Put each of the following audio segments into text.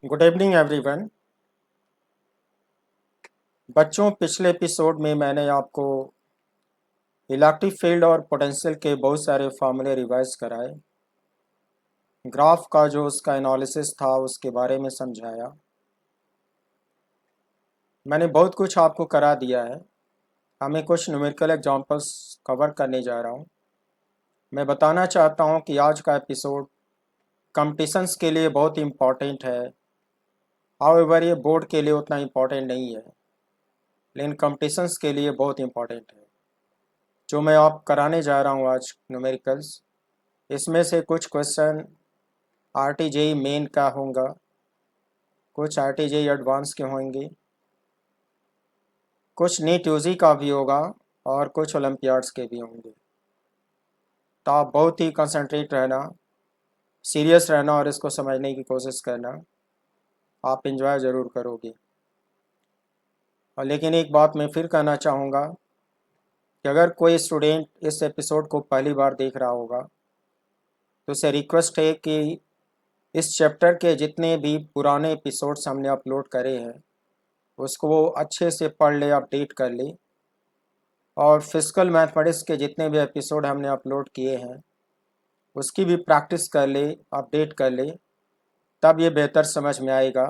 Good evening everyone. बच्चों, पिछले episode में मैंने आपको इलेक्ट्रिक फील्ड और पोटेंशियल के बहुत सारे फार्मूले रिवाइज कराए। ग्राफ का जो उसका एनालिसिस था उसके बारे में समझाया। मैंने बहुत कुछ आपको करा दिया है। हमें कुछ न्यूमेरिकल एग्जांपल्स कवर करने जा रहा हूँ। मैं बताना चाहता हूँ कि आज का एपिसोड कंपटीशंस के लिए बहुत इम्पॉर्टेंट है। हाउएवर ये बोर्ड के लिए उतना इम्पॉर्टेंट नहीं है, लेकिन कंपटीशंस के लिए बहुत इम्पॉर्टेंट है। जो मैं आप कराने जा रहा हूँ आज न्यूमेरिकल्स, इसमें से कुछ क्वेश्चन आरटीजेई मेन का होगा, कुछ आरटीजेई एडवांस के होंगे, कुछ नीट यूजी का भी होगा और कुछ ओलंपियाड्स के भी होंगे। तो आप बहुत ही कंसंट्रेट रहना, सीरियस रहना और इसको समझने की कोशिश करना। आप इंजॉय ज़रूर करोगे। और लेकिन एक बात मैं फिर कहना चाहूँगा कि अगर कोई स्टूडेंट इस एपिसोड को पहली बार देख रहा होगा तो उसे रिक्वेस्ट है कि इस चैप्टर के जितने भी पुराने एपिसोड्स हमने अपलोड करे हैं उसको वो अच्छे से पढ़ ले, अपडेट कर ले, और फिजिकल मैथमेटिक्स के जितने भी एपिसोड हमने अपलोड किए हैं उसकी भी प्रैक्टिस कर ले, अपडेट कर ले, तब ये बेहतर समझ में आएगा।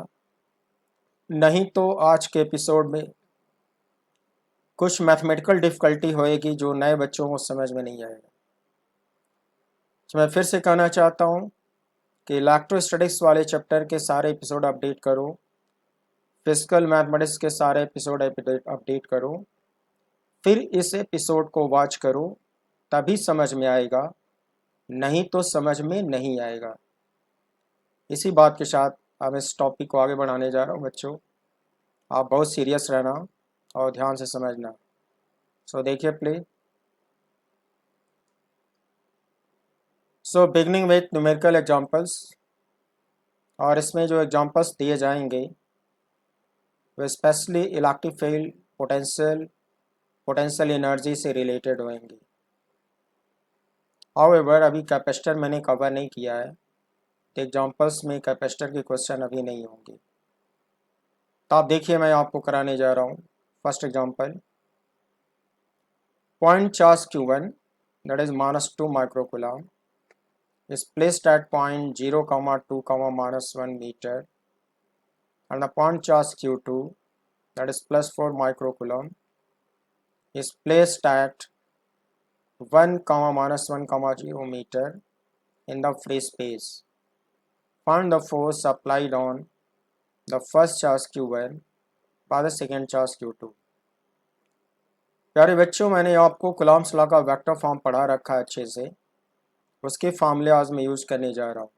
नहीं तो आज के एपिसोड में कुछ मैथमेटिकल डिफ़िकल्टी होएगी जो नए बच्चों को समझ में नहीं आएगा। तो मैं फिर से कहना चाहता हूँ कि इलेक्ट्रोस्टैटिक्स वाले चैप्टर के सारे एपिसोड अपडेट करो, फिजिकल मैथमेटिक्स के सारे एपिसोड अपडेट करो, फिर इस एपिसोड को वॉच करो, तभी समझ में आएगा, नहीं तो समझ में नहीं आएगा। इसी बात के साथ अब इस टॉपिक को आगे बढ़ाने जा रहा हूँ। बच्चों, आप बहुत सीरियस रहना और ध्यान से समझना। सो देखिए please. So beginning with numerical examples, और इसमें जो एग्जांपल्स दिए जाएंगे वो specially electric field, potential energy से रिलेटेड होंगे। हाउएवर अभी कैपेसिटर मैंने कवर नहीं किया है, तो एग्जांपल्स में कैपेसिटर के क्वेश्चन अभी नहीं होंगे। तो आप देखिए, मैं आपको कराने जा रहा हूँ। First example, point charge Q1 that is -2 microcoulomb is placed at point 0, 2, -1 meter, and the point charge Q2 that is +4 microcoulomb is placed at 1, -1, 0 meter in the free space. Find the force applied on the first charge Q1 by the second charge Q2. प्यारे बच्चों, मैंने आपको Coulomb's law का vector form पढ़ा रखा है अच्छे से, उसके फार्मूले आज मैं यूज करने जा रहा हूँ।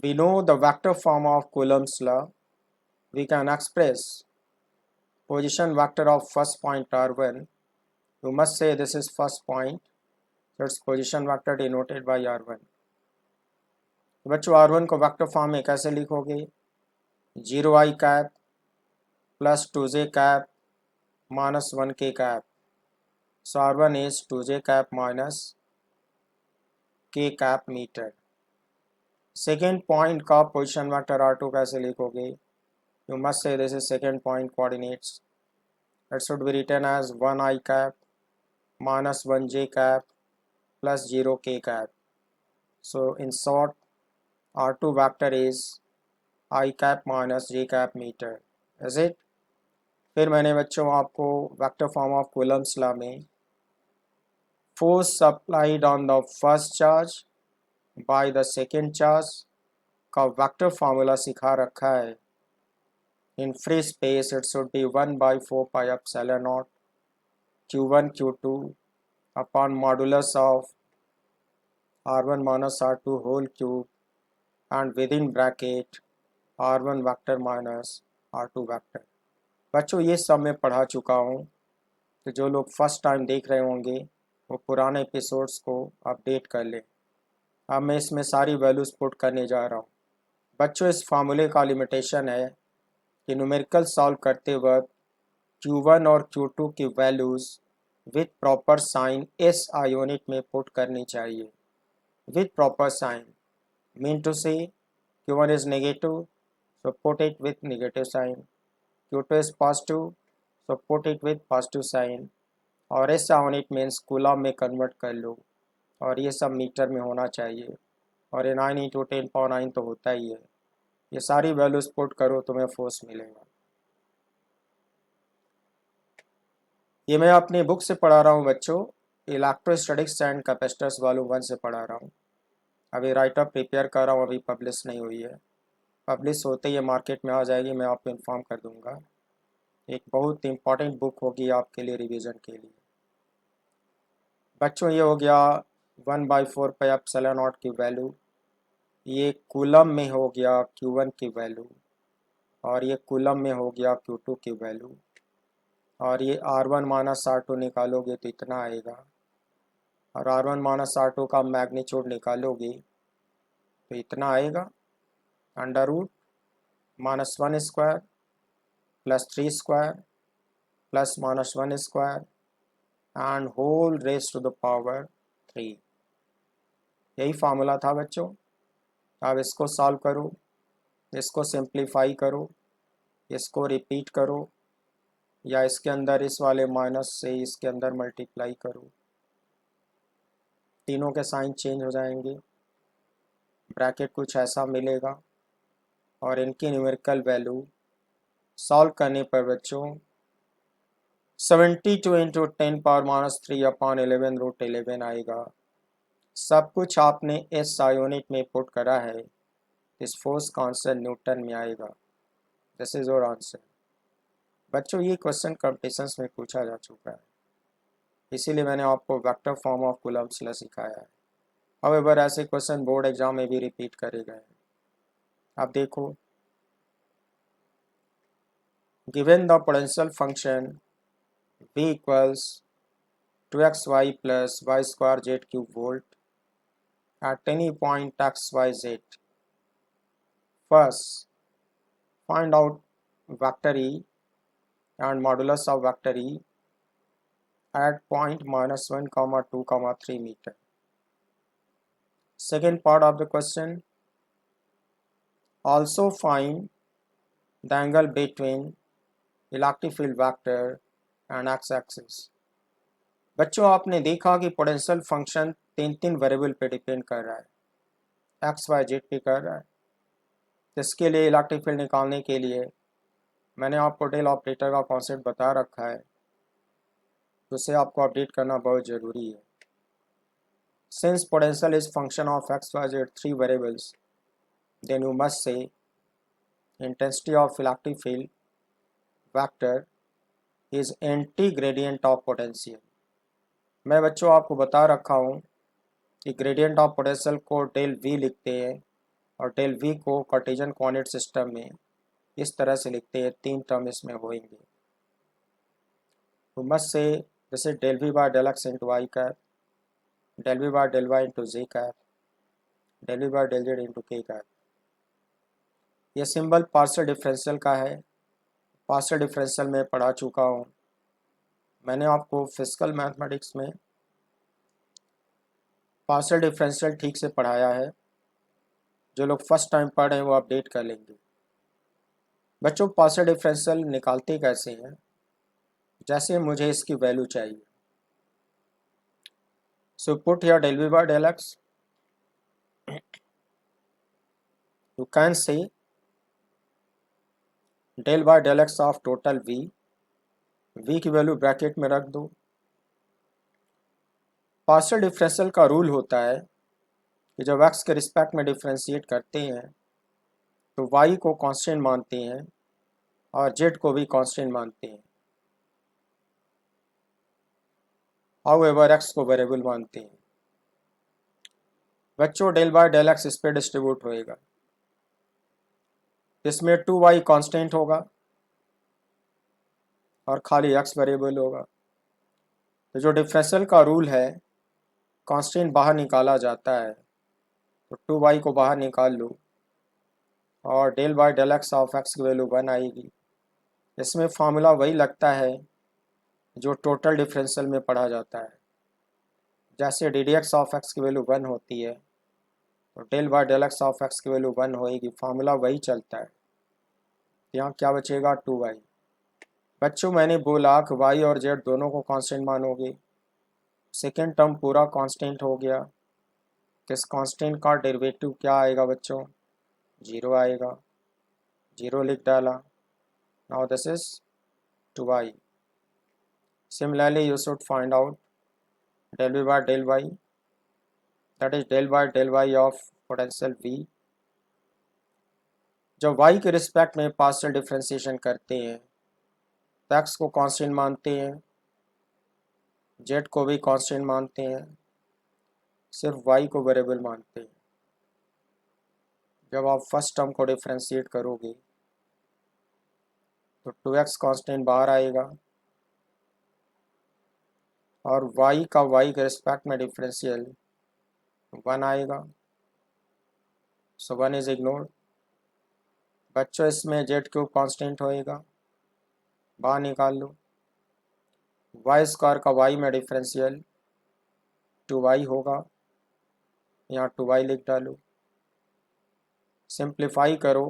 We know the vector form of Coulomb's law. We can express position vector of first point R1. You must say this is first point, so its position vector denoted by R1. तो बच्चों, R1 को vector form में कैसे लिखोगे? 0i cap plus 2j cap -1k cap. So R1 is 2j cap minus k cap metre. Second point का position vector R2 कैसे लिखोगे? You must say this is second point coordinates. It should be written as 1i cap minus 1j cap plus 0k cap. So in short, R2 vector is I cap minus j cap meter. Is it? फिर मैंने बच्चों आपको vector form of Coulomb's law में force applied on the first charge by the second charge का vector formula सिखा रखा है। In free space, it should be 1 by 4 pi epsilon naught Q1 Q2 upon modulus of R1 minus R2 whole cube and within bracket R1 vector minus R2 vector। बच्चों, ये सब मैं पढ़ा चुका हूँ, तो जो लोग फर्स्ट टाइम देख रहे होंगे वो पुराने एपिसोड्स को अपडेट कर लें। अब मैं इसमें सारी वैल्यूज़ पुट करने जा रहा हूँ। बच्चों, इस फार्मूले का लिमिटेशन है कि न्यूमेरिकल सॉल्व करते वक्त Q1 और Q2 की values with proper sign SI unit में पुट करनी चाहिए। With proper sign mean to say Q1 is negative, so put it with negative sign. Q2 is positive, so put it with positive sign. और ऐसा on it means coulomb में convert कर लो, और ये सब मीटर में होना चाहिए, और ये 9 × 10⁹ तो होता ही है। ये सारी वैल्यूज पुट करो, तुम्हें फोर्स मिलेगा। ये मैं अपनी बुक से पढ़ा रहा हूँ बच्चों, इलेक्ट्रोस्टैटिक्स एंड कैपेसिटर्स वॉल्यूम 1 से पढ़ा रहा हूँ। अभी राइटअप प्रिपेयर कर रहा हूँ, अभी पब्लिश नहीं हुई है। पब्लिश होते ही मार्केट में आ जाएगी, मैं आपको इन्फॉर्म कर दूंगा। एक बहुत इंपॉर्टेंट बुक होगी आपके लिए रिवीजन के लिए। बच्चों ये हो गया 1/4 पाई एप्सिलॉन नॉट की वैल्यू, ये कूलम में हो गया Q1 की वैल्यू, और ये कूलम में हो गया Q2 की वैल्यू, और ये R1 माइनस R2 निकालोगे तो इतना आएगा, और R1 माइनस R2 का मैग्नीट्यूड निकालोगे तो इतना आएगा, under root -1² +3² +(-1)² and whole raise to the power 3। यही फार्मूला था बच्चों। अब इसको सॉल्व करो, इसको सिंप्लीफाई करो, इसको रिपीट करो, या इसके अंदर इस वाले माइनस से इसके अंदर मल्टीप्लाई करो, तीनों के साइन चेंज हो जाएंगे, ब्रैकेट कुछ ऐसा मिलेगा, और इनकी न्यूमेरिकल वैल्यू सॉल्व करने पर बच्चों 72 × 10⁻³ आएगा। सब कुछ आपने SI यूनिट में पुट करा है, इस फोर्स कांस्टेंट न्यूटन में आएगा। This is your answer. बच्चों ये क्वेश्चन कॉम्पिटिशन्स में पूछा जा चुका है, इसीलिए मैंने आपको vector form of Coulomb's law सिखाया है। हाउएवर ऐसे क्वेश्चन बोर्ड एग्जाम में भी रिपीट करे गए हैं। अब देखो, given the potential function V equals 2xy plus y² volt at any point xyz. First, find out vector E and modulus of vector E at point -1, 2, 3 meter. Second part of the question, also find the angle between electric field vector and x-axis. बच्चों आपने देखा कि potential function तीन variable पे depend कर रहा है, x Y Z पे कर रहा है। इसके लिए इलेक्ट्रिक फील्ड निकालने के लिए मैंने आपको डेल ऑपरेटर का कॉन्सेप्ट बता रखा है, जिसे आपको अपडेट करना बहुत ज़रूरी है। Since potential is function of X Y Z 3 variables, then you must say intensity of electric field vector is anti gradient of potential. मैं बच्चों आपको बता रखा हूँ कि ग्रेडियंट ऑफ पोटेंशियल को डेल वी लिखते हैं, और डेल वी को कार्टेशियन कोऑर्डिनेट सिस्टम में इस तरह से लिखते हैं, 3 टर्म इसमें होंगे। तो मस्ट से जैसे del V by del X into Y cap, del V by del Y into J cap, del V by del Z into K cap. ये सिंबल पार्शियल डिफरेंशियल का है, पार्शियल डिफरेंशियल में पढ़ा चुका हूँ। मैंने आपको फिजिकल मैथमेटिक्स में पार्शियल डिफरेंशियल ठीक से पढ़ाया है, जो लोग फर्स्ट टाइम पढ़ रहे हैं वो अपडेट कर लेंगे। बच्चों पार्शियल डिफरेंशियल निकालते कैसे हैं, जैसे मुझे इसकी वैल्यू चाहिए, so put here del V by del X, you can say del by del X of total V, V की वैल्यू ब्रैकेट में रख दो। पार्शियल डिफरेंशियल का रूल होता है कि जब एक्स के रिस्पेक्ट में डिफरेंशिएट करते हैं तो वाई को कांस्टेंट मानते हैं और जेड को भी कांस्टेंट मानते हैं, हाउएवर एक्स को वेरिएबल मानते हैं। बच्चों डेल बाय डेल एक्स इस पे डिस्ट्रीब्यूट होएगा, इसमें 2y कांस्टेंट होगा और खाली x वेरिएबल होगा। तो जो डिफरेंशियल का रूल है, कांस्टेंट बाहर निकाला जाता है, तो 2y को बाहर निकाल लो और del by del X of X की वैल्यू 1 आएगी। इसमें फार्मूला वही लगता है जो टोटल डिफरेंशियल में पढ़ा जाता है। जैसे D D X of X की वैल्यू 1 होती है, तो del by del X of X की वैल्यू 1 होएगी, फार्मूला वही चलता है। यहाँ क्या बचेगा 2y। बच्चों मैंने बोला कि y और z दोनों को कांस्टेंट मानोगे, सेकेंड टर्म पूरा कांस्टेंट हो गया, तो इस कांस्टेंट का डेरिवेटिव क्या आएगा बच्चों, 0 आएगा, 0 लिख डाला। Now this is 2y। Similarly you should find out del v by del y, that is del y of potential v। जब y के रिस्पेक्ट में पार्शियल डिफरेंशिएशन करते हैं तो x को कांस्टेंट मानते हैं, z को भी कांस्टेंट मानते हैं, सिर्फ y को वेरिएबल मानते हैं। जब आप फर्स्ट टर्म को डिफरेंशिएट करोगे तो 2x कांस्टेंट बाहर आएगा और y का y के रिस्पेक्ट में डिफरेंशियल 1 आएगा, सो 1 इज इग्नोर्ड। बच्चों इसमें z क्यूब कांस्टेंट होएगा, बाहर निकाल लो। वाई स्क्वायर का y में डिफरेंशियल 2y होगा, यहाँ 2y लिख डालो। सिंप्लीफाई करो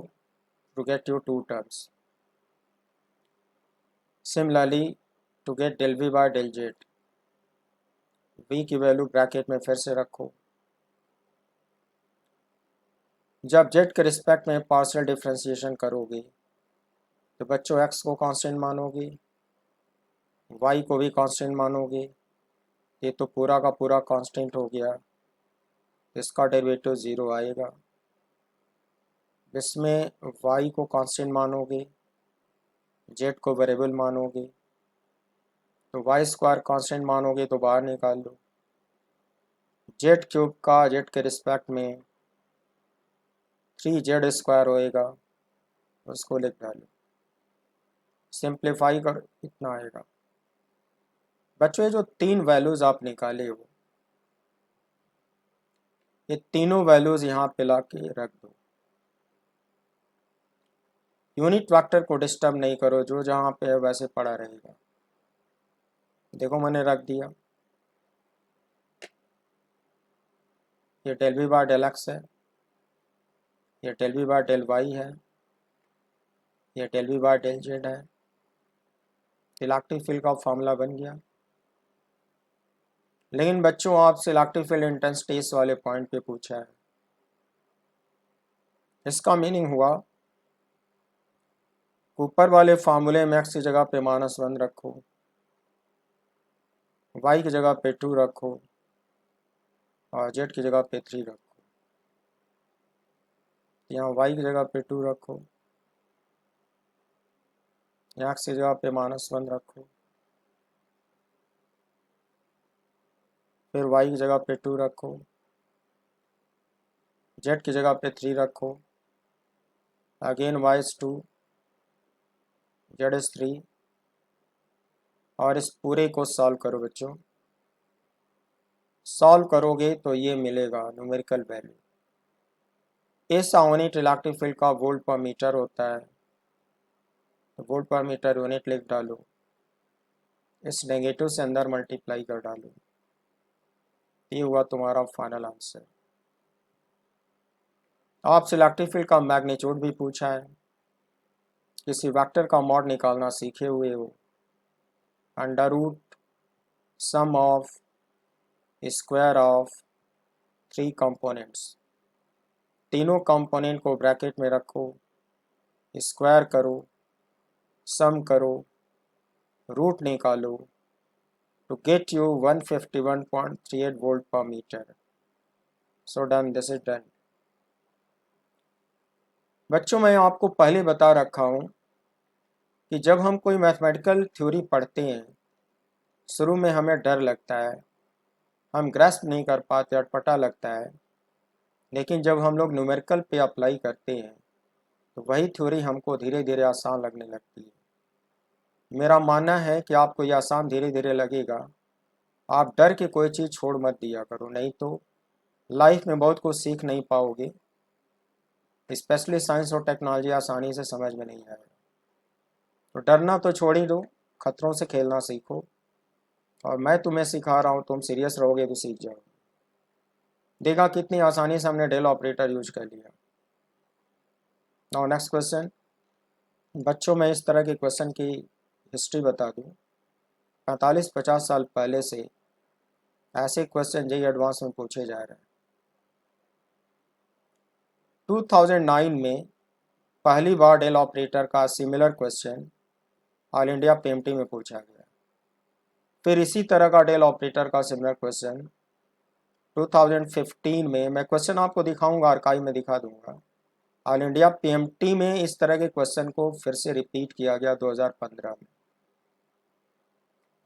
to get you 2 terms. Similarly to get del v by del z, v की वैल्यू ब्रैकेट में फिर से रखो। जब z के रिस्पेक्ट में पार्शियल डिफरेंशिएशन करोगे तो बच्चों x को कांस्टेंट मानोगे, y को भी कांस्टेंट मानोगे, ये तो पूरा का पूरा कांस्टेंट हो गया, इसका डेरिवेटिव 0 आएगा। इसमें y को कांस्टेंट मानोगे, z को वेरिएबल मानोगे, तो y स्क्वायर कांस्टेंट मानोगे तो बाहर निकाल लो। z क्यूब का z के रिस्पेक्ट में 3z स्क्वायर होएगा, उसको लिख डालो। सिंप्लीफाई कर इतना आएगा। बच्चों ये जो 3 वैल्यूज़ आप निकाले हो, ये तीनों वैल्यूज़ यहाँ पे ला के रख दो। यूनिट वेक्टर को डिस्टर्ब नहीं करो, जो जहाँ पे है वैसे पड़ा रहेगा। देखो मैंने रख दिया, ये del v by del x है, ये del v by del y है, ये del v by del z है। इलेक्ट्रिक फील्ड का फॉर्मूला बन गया। लेकिन बच्चों आपसे इलेक्ट्रिक फील्ड इंटेंसिटी इस वाले पॉइंट पे पूछा है। इसका मीनिंग हुआ ऊपर वाले फार्मूले में x की जगह पे -1 रखो, y की जगह पे 2 रखो और z की जगह पे 3 रखो। यहाँ y की जगह पे 2 रखो, यहाँ x की जगह पे -1 रखो, फिर y की जगह पे 2 रखो, z की जगह पे 3 रखो, again y is 2, z is 3 और इस पूरे को सॉल्व करो बच्चों। सॉल्व करोगे तो ये मिलेगा न्यूमेरिकल वैल्यू। इस यूनिट इलेक्ट्रिक फील्ड का वोल्ट पर मीटर होता है, तो वोल्ट पर मीटर यूनिट लिख डालो, इस नेगेटिव से अंदर मल्टीप्लाई कर डालो, ये हुआ तुम्हारा फाइनल आंसर। आपसे इलेक्ट्रिक फील्ड का मैग्नीट्यूड भी पूछा है। किसी वेक्टर का मॉड निकालना सीखे हुए हो, under root sum of square of 3 components, तीनों कंपोनेंट को ब्रैकेट में रखो, स्क्वायर करो, सम करो, रूट निकालो to get you 151.38 volt per meter. So done, this is done. बच्चों मैं आपको पहले बता रखा हूँ कि जब हम कोई मैथमेटिकल थ्योरी पढ़ते हैं, शुरू में हमें डर लगता है, हम ग्रैस्प नहीं कर पाते, अटपटा लगता है, लेकिन जब हम लोग न्यूमेरिकल पे अप्लाई करते हैं तो वही थ्योरी हमको धीरे धीरे आसान लगने लगती है। मेरा मानना है कि आपको ये आसान धीरे धीरे लगेगा। आप डर के कोई चीज़ छोड़ मत दिया करो, नहीं तो लाइफ में बहुत कुछ सीख नहीं पाओगे। स्पेशली साइंस और टेक्नोलॉजी आसानी से समझ में नहीं आएगा। तो डरना तो छोड़ ही दो, खतरों से खेलना सीखो, और मैं तुम्हें सिखा रहा हूँ, तुम सीरियस रहोगे तो सीख जाओगे। देखा कितनी आसानी से हमने डेल ऑपरेटर यूज कर लिया। नाउ नेक्स्ट क्वेश्चन, बच्चों में इस तरह के क्वेश्चन की हिस्ट्री बता दूं, 45-50 साल पहले से ऐसे क्वेश्चन जेई एडवांस में पूछे जा रहे हैं। 2009 में पहली बार डेल ऑपरेटर का similar question all India PMT में पूछा गया। फिर इसी तरह का डेल ऑपरेटर का सिमिलर क्वेश्चन 2015 में, मैं क्वेश्चन आपको दिखाऊंगा, आर्काइव में दिखा दूंगा, ऑल इंडिया पीएमटी में इस तरह के क्वेश्चन को फिर से रिपीट किया गया 2015 में।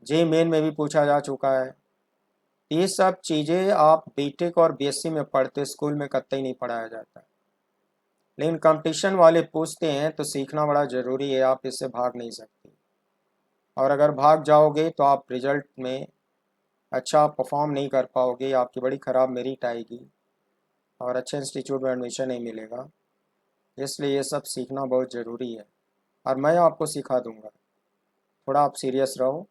जे मेन में भी पूछा जा चुका है। ये सब चीज़ें आप बीटेक और बीएससी में पढ़ते, स्कूल में कतई नहीं पढ़ाया जाता, लेकिन कंपटीशन वाले पूछते हैं तो सीखना बड़ा ज़रूरी है, आप इससे भाग नहीं सकते। और अगर भाग जाओगे तो आप रिजल्ट में अच्छा परफॉर्म नहीं कर पाओगे, आपकी बड़ी ख़राब मेरिट आएगी और अच्छे इंस्टीट्यूट में एडमिशन नहीं मिलेगा। इसलिए ये सब सीखना बहुत ज़रूरी है और मैं आपको सिखा दूंगा, थोड़ा आप सीरियस रहो।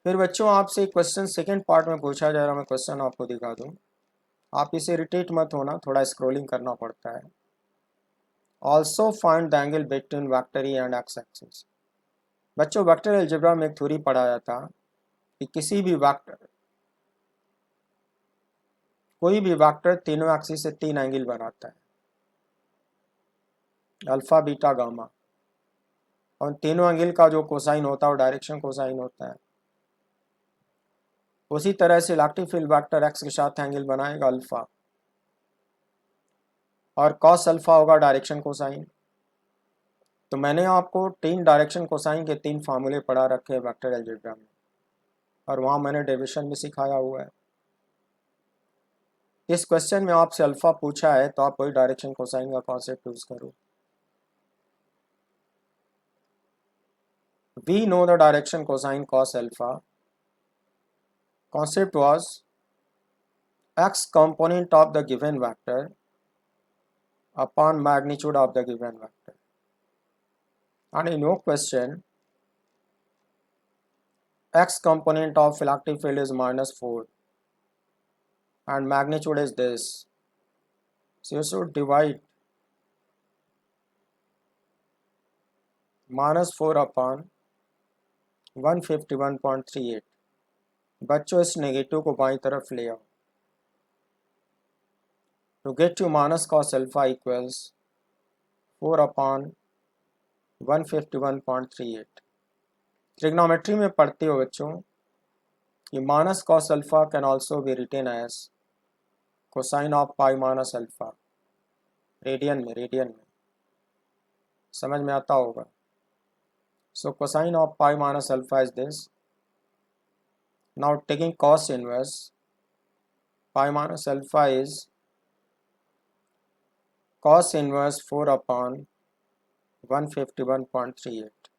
फिर बच्चों आपसे क्वेश्चन सेकंड पार्ट में पूछा जा रहा, मैं क्वेश्चन आपको दिखा दूं, आप इसे इरिटेट मत होना, थोड़ा स्क्रॉलिंग करना पड़ता है। Also find the angle between vector and x axis. बच्चों वेक्टर अलजेब्रा में एक थ्योरी पढ़ाया था कि किसी भी वेक्टर, कोई भी वेक्टर तीनों एक्सिस से 3 एंगल बनाता है, अल्फा बीटा गामा, और तीनों एंगल का जो कोसाइन होता है वो डायरेक्शन कोसाइन होता है। उसी तरह से इलेक्ट्रिक फील्ड वेक्टर एक्स के साथ एंगल बनाएगा अल्फा, और कॉस अल्फा होगा डायरेक्शन कोसाइन। तो मैंने आपको 3 डायरेक्शन कोसाइन के 3 फार्मूले पढ़ा रखे हैं वेक्टर अलजेब्रा में, और वहाँ मैंने डेरिवेशन भी सिखाया हुआ है। इस क्वेश्चन में आपसे अल्फा पूछा है तो आप वही डायरेक्शन कोसाइन का कॉन्सेप्ट यूज करो। We know the direction cosine cos alpha. Concept was x component of the given vector upon magnitude of the given vector. And in your question, x component of electric field is -4 and magnitude is this. So you should divide -4 upon 151.38. बच्चों इस negative को बाईं तरफ ले आओ। To get to minus cos alpha equals 4 upon 151.38. Trigonometry में पढ़ते हो बच्चों कि minus cos alpha can also be written as cosine of pi minus alpha, radian में समझ में आता होगा। So cosine of pi minus alpha is this. Now taking cos inverse pi minus alpha is cos inverse 4 upon 151.38।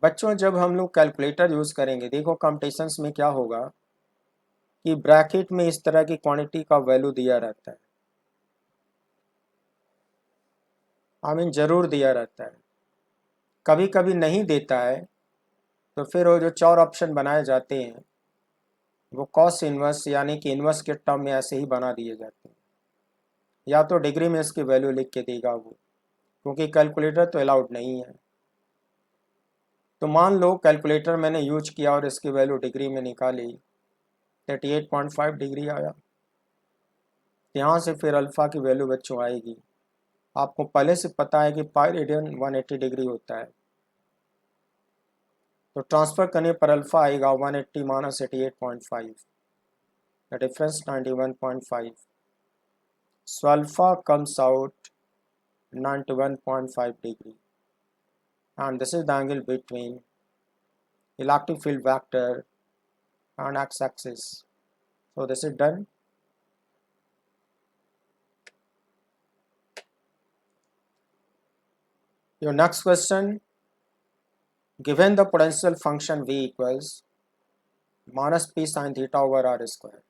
बच्चों जब हम लोग calculator use करेंगे, देखो कंपटीशंस में क्या होगा कि ब्रैकेट में इस तरह की क्वांटिटी का वैल्यू दिया रहता है, आई मीन ज़रूर दिया रहता है, कभी कभी नहीं देता है, तो फिर वो जो 4 ऑप्शन बनाए जाते हैं वो कॉस इनवर्स यानी कि इनवर्स के टर्म में ऐसे ही बना दिए जाते हैं, या तो डिग्री में इसकी वैल्यू लिख के देगा वो, क्योंकि कैलकुलेटर तो अलाउड नहीं है। तो मान लो कैलकुलेटर मैंने यूज किया और इसकी वैल्यू डिग्री में निकाली, 38.5 डिग्री आया। यहाँ से फिर अल्फ़ा की वैल्यू बच्चों आएगी, आपको पहले से पता है कि पाई रेडियन 180 डिग्री होता है, तो ट्रांसफ़र करने पर अल्फ़ा आएगा 180 minus 88.5, the difference 91.5। So alpha comes out 91.5 degree, and this is the angle between electric field vector and x-axis. So this is done. Your next question, given the potential function v equals minus p sin theta over r square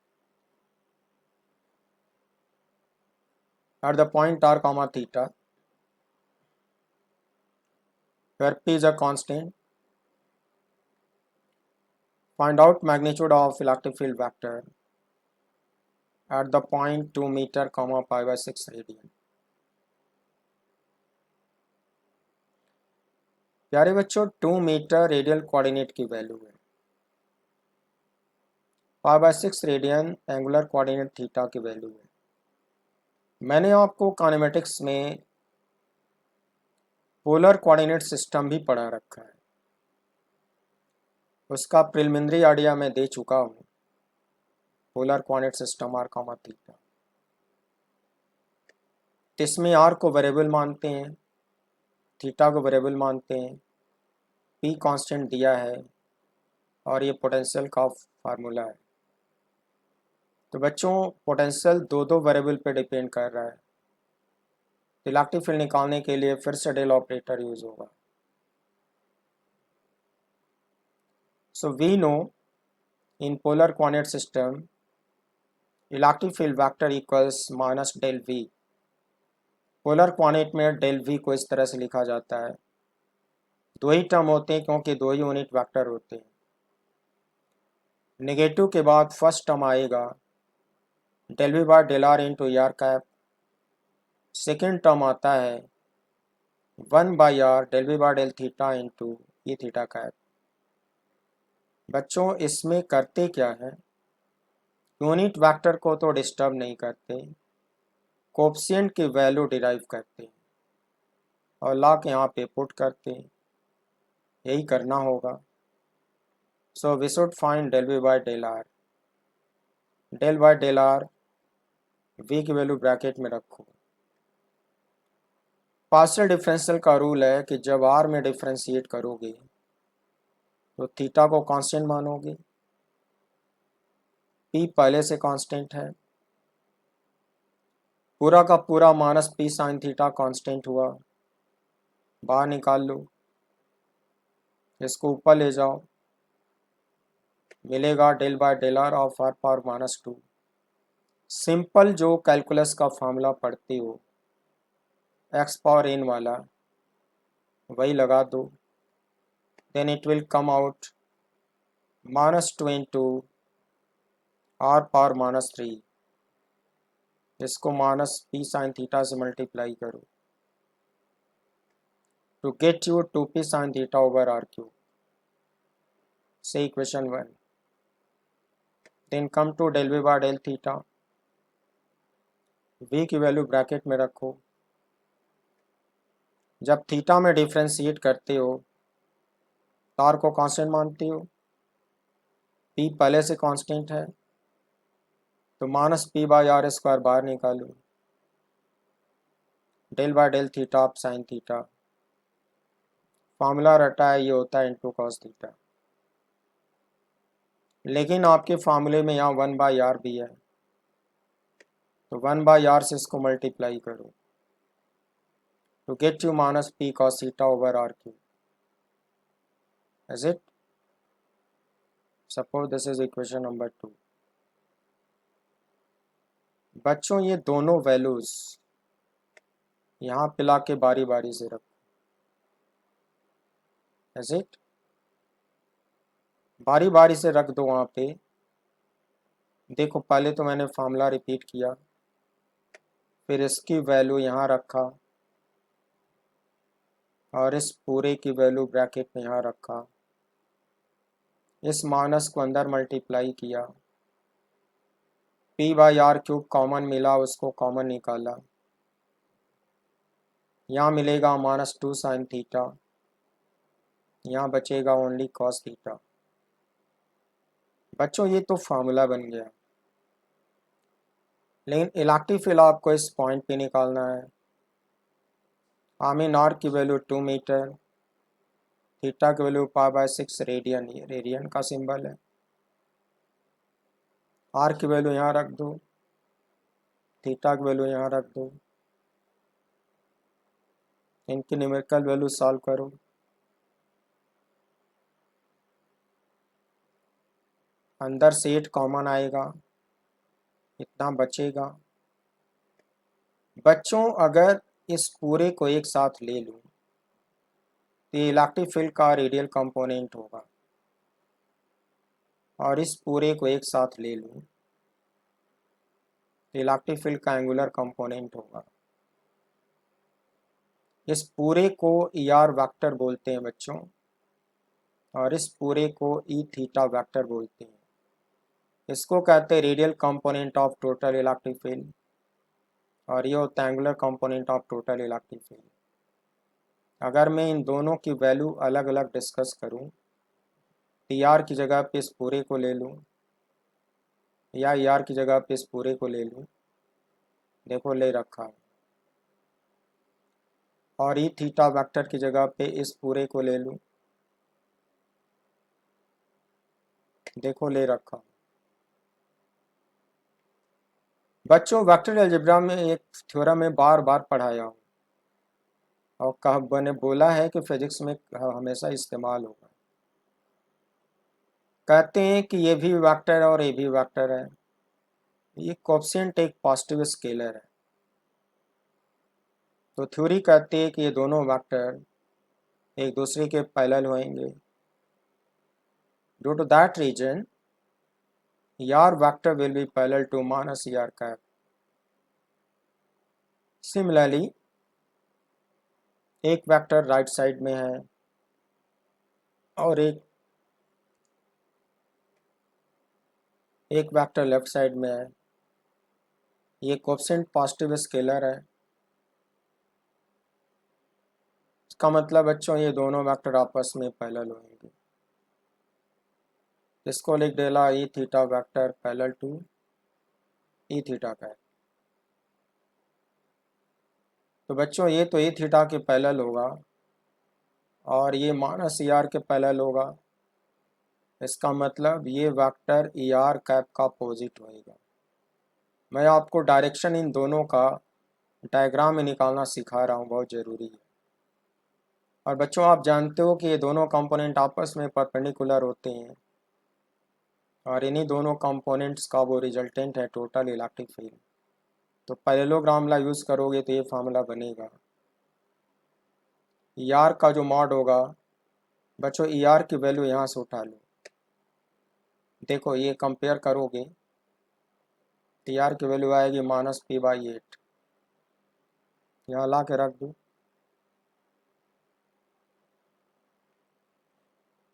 at the point r comma theta, where p is a constant, find out magnitude of electric field vector at the point 2 meter comma pi by 6 radian। प्यारे बच्चों 2 metre radial coordinate की value है, pi by 6 radian angular coordinate theta की value है। मैंने आपको kinematics में polar coordinate system भी पढ़ा रखा है, उसका प्रिलिमिनरी आइडिया मैं दे चुका हूँ। Polar coordinate system R comma theta, इसमें आर को वेरिएबल मानते हैं, थीटा को वेरिएबल मानते हैं, पी कांस्टेंट दिया है और ये पोटेंशियल का फार्मूला है। तो बच्चों पोटेंशियल दो दो वेरिएबल पे डिपेंड कर रहा है, इलेक्ट्रिक फील्ड निकालने के लिए फिर से डेल ऑपरेटर यूज होगा। So we know in polar coordinate system electric field vector equals minus del V. Polar coordinate में डेल वी को इस तरह से लिखा जाता है, दो ही टर्म होते हैं क्योंकि दो ही यूनिट वेक्टर होते हैं। नेगेटिव के बाद फर्स्ट टर्म आएगा del V by del R into R cap, second term आता है 1 by R del V by del theta into E theta cap. बच्चों इसमें करते क्या है, यूनिट वेक्टर को तो डिस्टर्ब नहीं करते, कोएफिशिएंट की वैल्यू डिराइव करते हैं और ला के यहाँ पे पुट करते हैं, यही करना होगा। So we should find del V by del R. Del by del R V की वैल्यू ब्रैकेट में रखो। पार्शियल डिफरेंशियल का रूल है कि जब आर में डिफरेंशिएट करोगे तो थीटा को कांस्टेंट मानोगे, पी पहले से कांस्टेंट है, पूरा का पूरा minus P sine theta constant हुआ, बाहर निकाल लो, इसको ऊपर ले जाओ, मिलेगा del by del R of R power minus 2। Simple जो कैलकुलस का फॉर्मूला पढ़ते हो एक्स पावर एन वाला वही लगा दो, then it will come out -2 into R power -3। इसको माइनस पी साइन थीटा से मल्टीप्लाई करो to get you 2p sine theta over R cube. से equation 1। Then come to del V by del theta, V की value bracket में रखो। जब theta में differentiate करते हो तो आर को कांस्टेंट मानते हो, पी पहले से कांस्टेंट है तो minus P by R square बाहर निकालो, del by del theta of sine theta, formula रटा है ये होता है इंटू कॉस थीटा, लेकिन आपके फार्मूले में यहाँ 1 बाई आर भी है तो 1 बाई आर से इसको मल्टीप्लाई करो to get you minus p cos theta over r cube. Is it? Suppose this is equation number 2। बच्चों ये दोनों वैल्यूज यहाँ पिला के बारी बारी से रखो। Is it? बारी बारी से रख दो वहाँ पे। देखो पहले तो मैंने फार्मूला रिपीट किया, फिर इसकी वैल्यू यहाँ रखा और इस पूरे की वैल्यू ब्रैकेट में यहाँ रखा, इस माइनस को अंदर मल्टीप्लाई किया, P by R cube common मिला उसको कॉमन निकाला, यहाँ मिलेगा -2 साइन थीटा, यहाँ बचेगा ओनली कॉस थीटा। बच्चों ये तो फार्मूला बन गया, लेकिन इलेक्ट्रिक फील्ड आपको इस पॉइंट पे निकालना है। आमीन आर की वैल्यू 2 मीटर, थीटा की वैल्यू पाई बाय 6 रेडियन, ये रेडियन का सिंबल है। आर की वैल्यू यहाँ रख दो, थीटा की वैल्यू यहाँ रख दो, इनकी न्यूमेरिकल वैल्यू सॉल्व करो। अंदर से 8 कॉमन आएगा, इतना बचेगा। बच्चों अगर इस पूरे को एक साथ ले लूँ तो ये इलेक्ट्रिक फील्ड का रेडियल कंपोनेंट होगा, और इस पूरे को एक साथ ले लूँ इलेक्ट्रिक फील्ड का एंगुलर कंपोनेंट होगा। इस पूरे को ER वेक्टर बोलते हैं बच्चों, और इस पूरे को E थीटा वेक्टर बोलते हैं। इसको कहते हैं radial component of total electric field, और ये होता है angular component of total electric field. अगर मैं इन दोनों की वैल्यू अलग अलग डिस्कस करूं, ER की जगह पे इस पूरे को ले लूं, या ER की जगह पे इस पूरे को ले लूं, देखो ले रखा है, और E थीटा वेक्टर की जगह पे इस पूरे को ले लूं, देखो ले रखा। बच्चों वेक्टर अलजेब्रा में एक थ्योरम में बार बार पढ़ाया हूँ, और कहा ने बोला है कि फिजिक्स में हमेशा इस्तेमाल होगा। कहते हैं कि ये भी वेक्टर है और ये भी वेक्टर है, ये कोएफिशिएंट एक पॉजिटिव स्केलर है। तो थ्योरी कहती है कि ये दोनों वेक्टर एक दूसरे के पैरेलल होंगे। Due to that reason ER vector will be parallel to minus ER cap. Similarly, एक वेक्टर राइट साइड में है और एक वेक्टर लेफ्ट साइड में है। ये कोएफिशिएंट पॉजिटिव स्केलर है। इसका मतलब बच्चों ये दोनों वेक्टर आपस में पैरेलल होंगे। इसको लिख देला E theta vector parallel to E theta का है। तो बच्चों ये तो E थीटा के पैरेलल होगा, और ये माइनस ER के पैरेलल होगा। इसका मतलब ये वेक्टर ER कैप का अपोजिट होएगा। मैं आपको डायरेक्शन इन दोनों का डायग्राम में निकालना सिखा रहा हूँ, बहुत ज़रूरी है। और बच्चों आप जानते हो कि ये दोनों कंपोनेंट आपस में परपेंडिकुलर होते हैं, और इन्हीं दोनों कंपोनेंट्स का वो रिजल्टेंट है टोटल इलेक्ट्रिक फील्ड। तो पैरेललोग्राम ला यूज़ करोगे तो ये फार्मूला बनेगा। ER का जो मॉड होगा बच्चों, ER की वैल्यू यहाँ से उठा लो, देखो ये कंपेयर करोगे तो ER की वैल्यू आएगी -P/8। यहाँ ला के रख दो,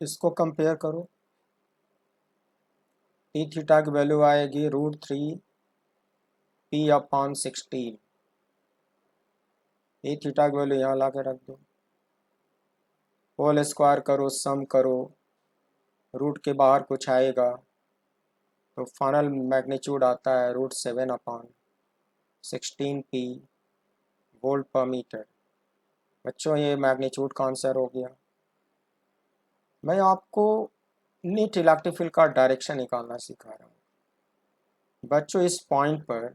इसको कंपेयर करो, E थीटा की वैल्यू आएगी √3P/16। E थीटा की वैल्यू यहाँ ला के रख दो, होल स्क्वायर करो, सम करो, रूट के बाहर कुछ आएगा तो फाइनल मैग्नीट्यूड आता है √7/16P वोल्ट पर मीटर। बच्चों ये मैग्नीट्यूड का आंसर हो गया। मैं आपको नेट इलेक्ट्रिक फील्ड का डायरेक्शन निकालना सिखा रहा हूँ। बच्चों इस पॉइंट पर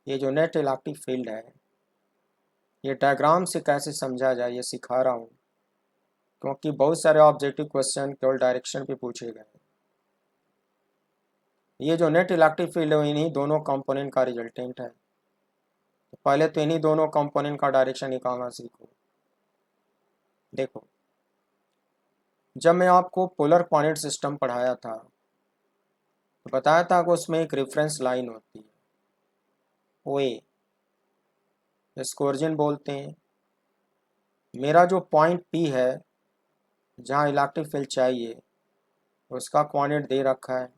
ये जो नेट इलेक्ट्रिक फील्ड है, ये डायग्राम से कैसे समझा जाए ये सिखा रहा हूँ, क्योंकि बहुत सारे ऑब्जेक्टिव क्वेश्चन केवल डायरेक्शन पे पूछे गए। ये जो नेट इलेक्ट्रिक फील्ड है इन्हीं दोनों कंपोनेंट का रिजल्टेंट है। तो पहले तो इन्हीं दोनों कंपोनेंट का डायरेक्शन निकालना सीखो। देखो जब मैं आपको पोलर कोऑर्डिनेट सिस्टम पढ़ाया था तो बताया था कि उसमें एक रेफरेंस लाइन होती है, OA, इसको ओरिजिन बोलते हैं। मेरा जो पॉइंट P है जहाँ इलेक्ट्रिक फील्ड चाहिए उसका कोऑर्डिनेट दे रखा है।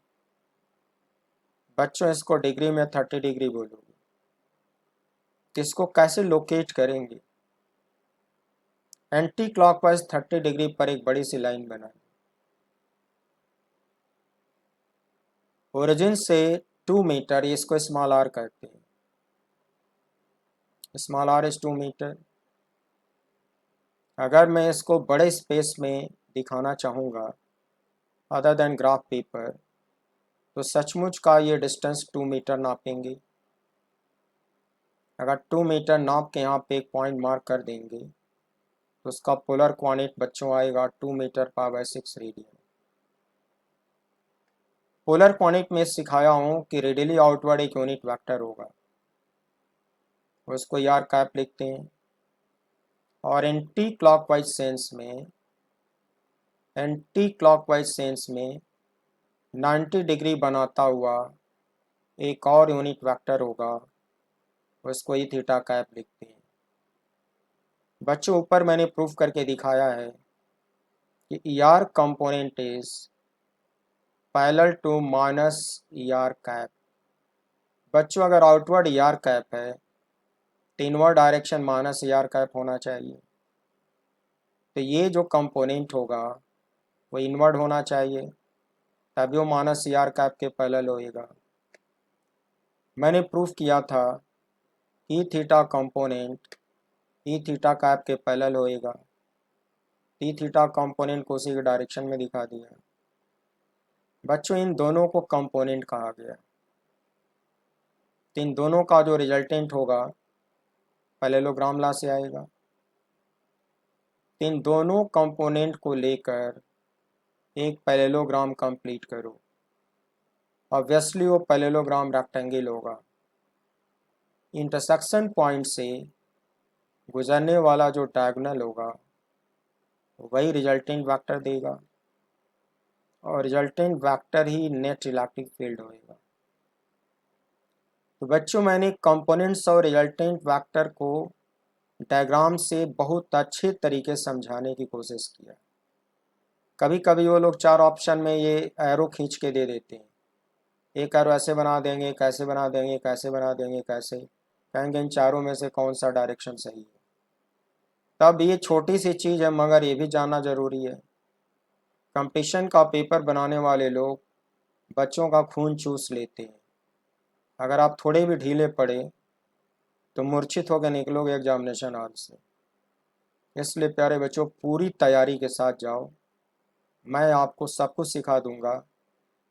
बच्चों इसको डिग्री में 30 डिग्री बोलोगे, तो इसको कैसे लोकेट करेंगे? एंटी क्लॉकवाइज 30 डिग्री पर एक बड़ी सी लाइन बना, ओरिजिन से 2 मीटर, इसको स्मॉल r कहते हैं, स्मॉल r इज 2 मीटर। अगर मैं इसको बड़े स्पेस में दिखाना चाहूँगा अदर देन ग्राफ पेपर, तो सचमुच का ये डिस्टेंस 2 मीटर नापेंगे। अगर 2 मीटर नाप के यहाँ पे एक पॉइंट मार्क कर देंगे तो उसका पोलर कोऑर्डिनेट बच्चों आएगा 2 metre power 6 radian. Polar coordinate में सिखाया हूँ कि रेडियली आउटवर्ड एक यूनिट वेक्टर होगा, उसको यार कैप लिखते हैं। और एंटी क्लॉकवाइज सेंस में 90 डिग्री बनाता हुआ एक और यूनिट वेक्टर होगा, उसको ई थीटा कैप लिखते हैं। बच्चों ऊपर मैंने प्रूफ करके दिखाया है कि E R component is parallel to minus E R cap. बच्चों अगर आउटवर्ड ई आर कैप है तो inward direction minus E R cap होना चाहिए, तो ये जो कंपोनेंट होगा वो इनवर्ड होना चाहिए, तभी वो माइनस ई आर कैप के पैरेलल होएगा। मैंने प्रूफ किया था E theta component E theta cap के पैरेलल होएगा। ई थीटा कंपोनेंट को उसी के डायरेक्शन में दिखा दिया। बच्चों इन दोनों को कंपोनेंट कहा गया, तो इन दोनों का जो रिजल्टेंट होगा पैरेललोग्राम लॉ से आएगा। इन दोनों कंपोनेंट को लेकर एक पैरेललोग्राम कंप्लीट करो। ऑब्वियसली वो पैरेललोग्राम रेक्टेंगल होगा। इंटरसेक्शन पॉइंट से गुजरने वाला जो डायगोनल होगा वही रिजल्टेंट वेक्टर देगा, और रिजल्टेंट वेक्टर ही नेट इलेक्ट्रिक फील्ड होएगा। तो बच्चों मैंने कंपोनेंट्स और रिजल्टेंट वेक्टर को डायग्राम से बहुत अच्छे तरीके से समझाने की कोशिश किया। कभी कभी वो लोग चार ऑप्शन में ये एरो खींच के दे देते हैं, एक एरो ऐसे बना देंगे, कैसे बना देंगे, कैसे बना देंगे, कैसे कहेंगे इन चारों में से कौन सा डायरेक्शन सही है। तब ये छोटी सी चीज़ है मगर ये भी जानना ज़रूरी है। कंपटीशन का पेपर बनाने वाले लोग बच्चों का खून चूस लेते हैं। अगर आप थोड़े भी ढीले पड़े तो मूर्छित होकर निकलोगे एग्जामिनेशन हॉल से। इसलिए प्यारे बच्चों पूरी तैयारी के साथ जाओ। मैं आपको सब कुछ सिखा दूंगा,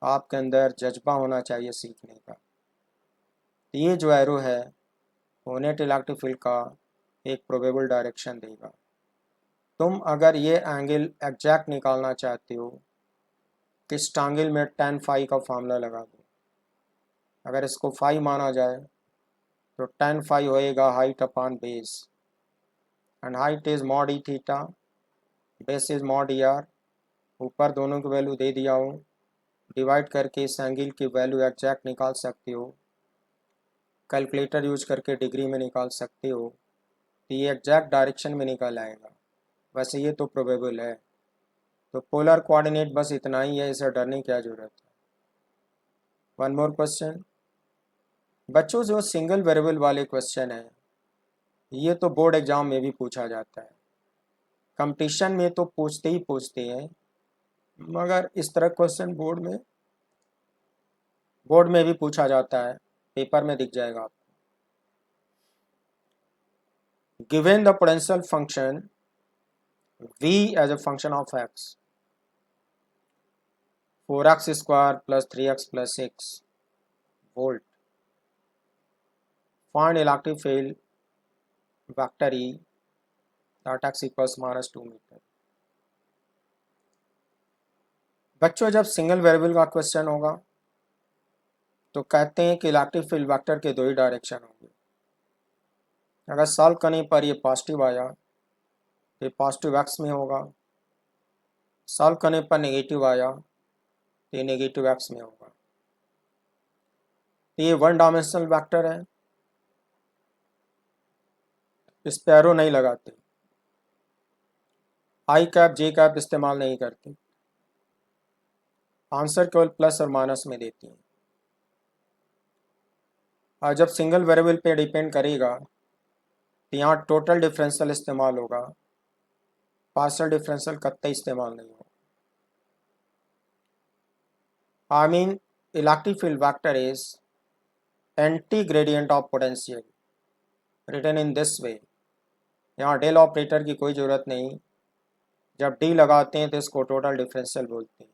आपके अंदर जज्बा होना चाहिए सीखने का। ये जो एरो है वो नेट इलेक्ट्रिक फील्ड का एक प्रोबेबल डायरेक्शन देगा। तुम अगर ये एंगल एग्जैक्ट निकालना चाहते हो तो इस ट्रायंगल में tan फाई का फार्मूला लगा दो। अगर इसको फाई माना जाए तो tan फाई होएगा height upon base, and height is mod E theta, base is mod E R. ऊपर दोनों की वैल्यू दे दिया हूँ, डिवाइड करके इस एंगल की वैल्यू एग्जैक्ट निकाल सकते हो। कैलकुलेटर यूज करके डिग्री में निकाल सकते हो, तो ये एग्जैक्ट डायरेक्शन में निकल आएगा। वैसे ये तो प्रोबेबल है, तो पोलर कोऑर्डिनेट बस इतना ही है, इसे डरने की क्या ज़रूरत है। वन मोर क्वेश्चन बच्चों, जो सिंगल वेरिएबल वाले क्वेश्चन है ये तो बोर्ड एग्जाम में भी पूछा जाता है, कंपटीशन में तो पूछते ही पूछते हैं, मगर इस तरह क्वेश्चन बोर्ड में भी पूछा जाता है, पेपर में दिख जाएगा आपको। Given the potential function v as a function of x, 4x square plus 3x plus 6 volt, find electric field vector E at x equals -2 metre. बच्चों जब सिंगल वेरिएबल का क्वेश्चन होगा तो कहते हैं कि इलेक्ट्रिक फील्ड वेक्टर के दो ही डायरेक्शन होंगे। अगर सॉल्व करने पर ये पॉजिटिव आया तो ये पॉजिटिव एक्स में होगा, सॉल्व करने पर नेगेटिव आया तो ये नेगेटिव एक्स में होगा। तो ये वन डायमेंशनल वेक्टर है, इस पे एरो नहीं लगाते, आई कैप जे कैप इस्तेमाल नहीं करते, आंसर केवल प्लस और माइनस में देती हैं। और जब सिंगल वेरिएबल पे डिपेंड करेगा तो यहाँ टोटल डिफरेंशियल इस्तेमाल होगा, पार्शियल डिफरेंशियल कतई इस्तेमाल नहीं होगा। I mean electric field vector is anti gradient of potential written in this way. यहाँ डेल ऑपरेटर की कोई ज़रूरत नहीं, जब डी लगाते हैं तो इसको टोटल डिफरेंशियल बोलते हैं।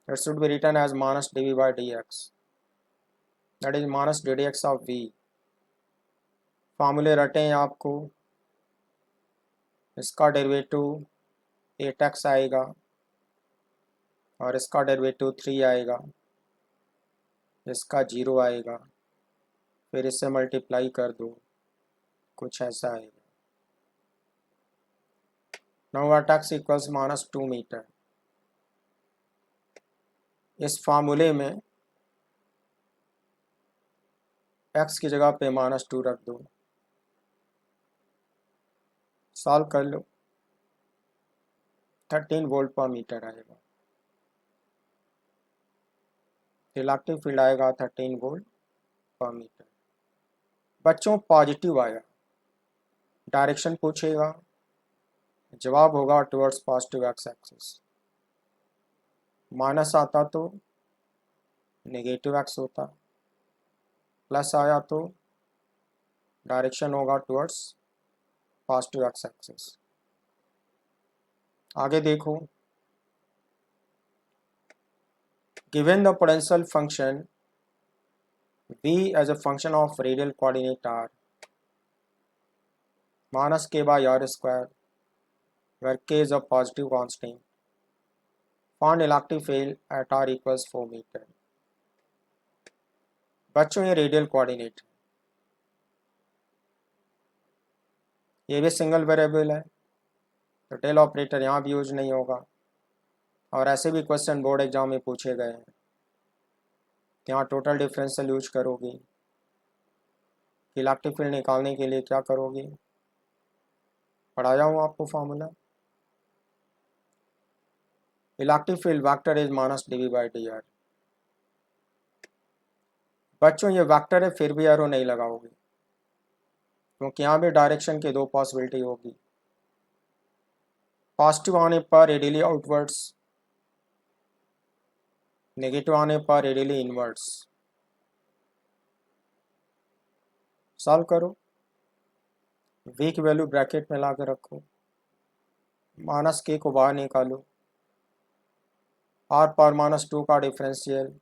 It should be written as minus D V by D X, that is minus D D X of V. फार्मूले रटे हैं आपको, इसका डेरिवेटिव 8x आएगा और इसका डेरिवेटिव 3 आएगा, इसका 0 आएगा, फिर इससे मल्टीप्लाई कर दो, कुछ ऐसा आएगा। Now at x equals -2 metre. इस फार्मूले में x की जगह पे -2 रख दो, सॉल्व कर लो, 13 वोल्ट पर मीटर आएगा। इलेक्ट्रिक फील्ड आएगा 13 वोल्ट पर मीटर। बच्चों पॉजिटिव आया, डायरेक्शन पूछेगा, जवाब होगा towards positive x axis. Minus आता तो नेगेटिव एक्स होता, प्लस आया तो डायरेक्शन होगा टुवर्ड्स पॉजिटिव एक्स एक्सिस। आगे देखो, given the potential function v as a function of radial coordinate r minus k by r square, where k is a positive constant, find electric field at r equals 4 meter। बच्चों ये radial coordinate, ये भी single variable है तो del operator यहाँ भी use नहीं होगा, और ऐसे भी क्वेश्चन बोर्ड एग्जाम में पूछे गए हैं, यहाँ टोटल डिफरेंशियल यूज करोगी, इलेक्ट्रिक फील्ड निकालने के लिए क्या करोगी, पढ़ाया हूँ आपको formula. Electric field vector is minus dv by dr। बच्चों ये वेक्टर है फिर भी एरो नहीं लगाओगे, क्योंकि यहाँ भी डायरेक्शन के दो पॉसिबिलिटी होगी, पॉजिटिव आने पर रेडियली आउटवर्ड्स, नेगेटिव आने पर रेडियली इनवर्ड्स। सॉल्व करो, v की वैल्यू ब्रैकेट में ला कर रखो, माइनस k को बाहर निकालो, r पावर -2 का डिफरेंशियल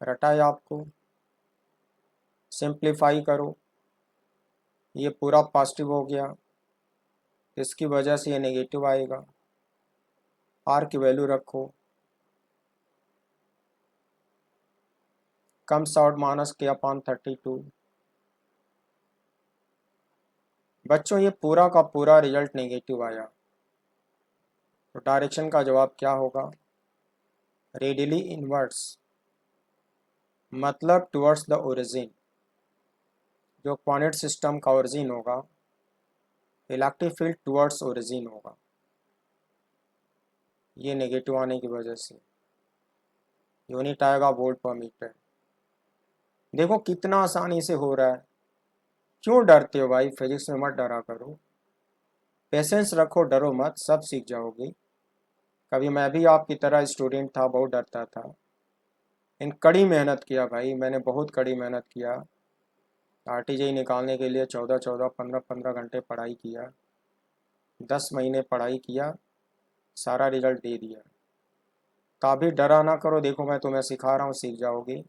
रटा है आपको, सिंप्लीफाई करो, ये पूरा पॉजिटिव हो गया, इसकी वजह से ये नेगेटिव आएगा, r की वैल्यू रखो, कम्स आउट -k/32। बच्चों ये पूरा का पूरा रिजल्ट नेगेटिव आया, तो डायरेक्शन का जवाब क्या होगा, रेडियली इनवर्ड्स, मतलब टुवर्ड्स द ओरिजिन, जो कोऑर्डिनेट सिस्टम का ओरिजिन होगा, इलेक्ट्रिक फील्ड टुवर्ड्स ओरिजिन होगा, ये नेगेटिव आने की वजह से यूनिट आएगा वोल्ट पर मीटर। देखो कितना आसानी से हो रहा है, क्यों डरते हो भाई, फिजिक्स में मत डरा करो, पेशेंस रखो, डरो मत, सब सीख जाओगे। कभी मैं भी आपकी तरह स्टूडेंट था, बहुत डरता था, इन कड़ी मेहनत किया भाई, मैंने बहुत कड़ी मेहनत किया, RTJ निकालने के लिए 14-14, 15-15 घंटे पढ़ाई किया, 10 महीने पढ़ाई किया, सारा रिजल्ट दे दिया। कभी डरा ना करो, देखो मैं तुम्हें सिखा रहा हूँ, सीख जाओगे,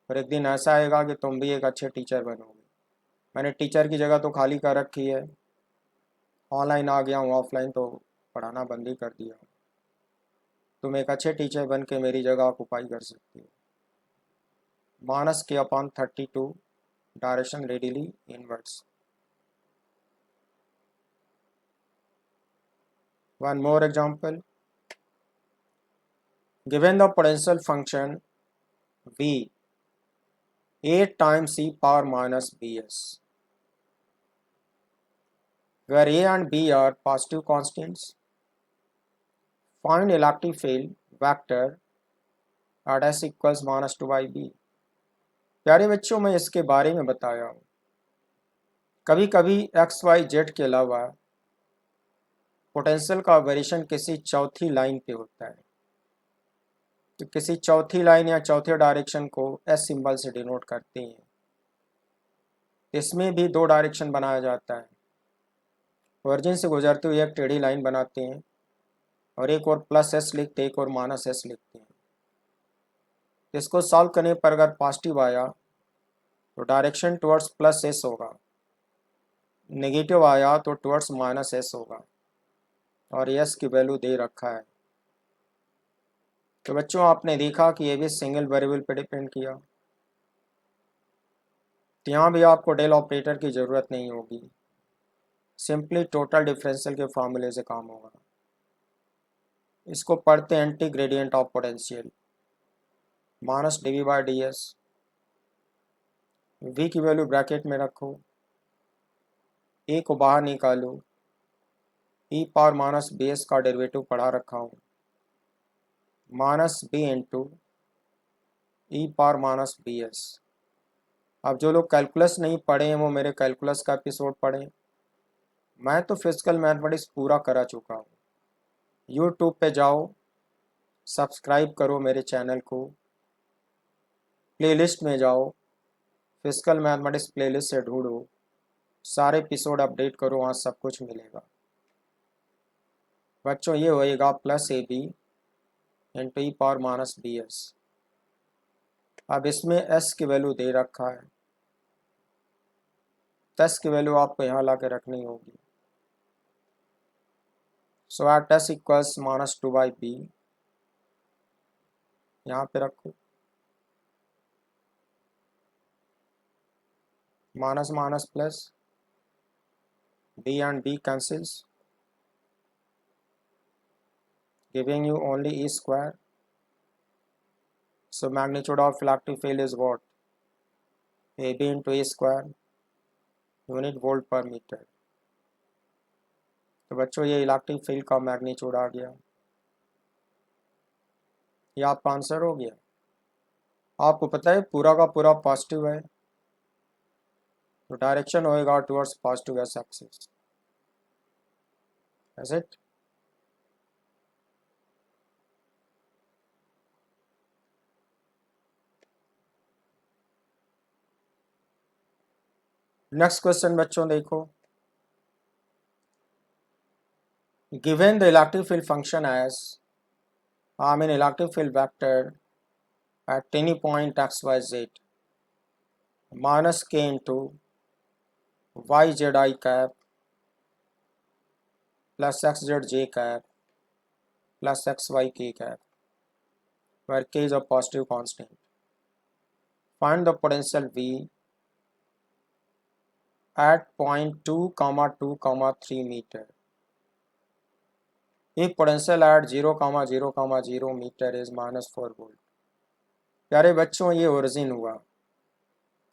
और एक दिन ऐसा आएगा कि तुम भी एक अच्छे टीचर बनोगे। मैंने टीचर की जगह तो खाली कर रखी है, ऑनलाइन आ गया हूँ, ऑफलाइन तो पढ़ाना बंद ही कर दिया हूँ। तुम एक अच्छे टीचर बन के मेरी जगह ऑक्युपाई कर सकते हो। -k/32, direction radially inwards. One more example, given the potential function v 8 times e power minus bs, where a and b are positive constants, find electric field vector at s equals -2 by b। प्यारे बच्चों, मैं इसके बारे में बताया हूँ, कभी कभी एक्स वाई जेड के अलावा पोटेंशियल का वेरिएशन किसी चौथी लाइन पे होता है, तो किसी चौथी लाइन या चौथे डायरेक्शन को एस सिंबल से डिनोट करते हैं। इसमें भी दो डायरेक्शन बनाया जाता है, ओरिजिन से गुजरते हुए एक टेढ़ी लाइन बनाते हैं, और एक और प्लस एस लिखते हैं, एक और माइनस एस लिखते हैं। इसको सॉल्व करने पर अगर पॉजिटिव आया तो डायरेक्शन टुवर्ड्स प्लस एस होगा, नेगेटिव आया तो टुवर्ड्स माइनस एस होगा, और एस की वैल्यू दे रखा है। तो बच्चों आपने देखा कि ये भी सिंगल वेरिएबल पे डिपेंड किया, तो यहाँ भी आपको डेल ऑपरेटर की ज़रूरत नहीं होगी, सिंपली टोटल डिफरेंशियल के फार्मूले से काम होगा। इसको पढ़ते हैं anti gradient of potential, -dv/ds v की वैल्यू ब्रैकेट में रखो, a को बाहर निकालो, e पावर माइनस bs का डेरिवेटिव पढ़ा रखा हूँ, minus b into e power minus bs। अब जो लोग कैलकुलस नहीं पढ़े हैं वो मेरे कैलकुलस का एपिसोड पढ़ें। मैं तो फिजिकल मैथमेटिक्स पूरा करा चुका हूँ। यूट्यूब पे जाओ, सब्सक्राइब करो मेरे चैनल को, प्लेलिस्ट में जाओ, फिजिकल मैथमेटिक्स प्लेलिस्ट से ढूंढो, सारे एपिसोड अपडेट करो, वहाँ सब कुछ मिलेगा। बच्चों ये होएगा plus A B into E power minus B S. अब इसमें एस की वैल्यू दे रखा है, एस की वैल्यू आपको यहाँ ला के रखनी होगी। So at S equals minus two by B, यहाँ पे रखो, minus minus plus, b and b cancels, giving you only e square. So magnitude of electric field is what? ab into e square, unit volt पर metre. तो बच्चों ये electric field का magnitude आ गया, ये आपका आंसर हो गया। आपको पता है पूरा का पूरा पॉजिटिव है, तो डायरेक्शन होएगा towards positive S axis. That's it. Next question बच्चों देखो, given the electric field function as electric field vector at any point xyz minus k into yzi cap plus xzj cap plus xyk cap, where k is a positive constant. Find the potential V at point 2, 2, 3 meter. If potential at 0, 0, 0 meter is minus 4 volt. प्यारे बच्चों ये origin हुआ,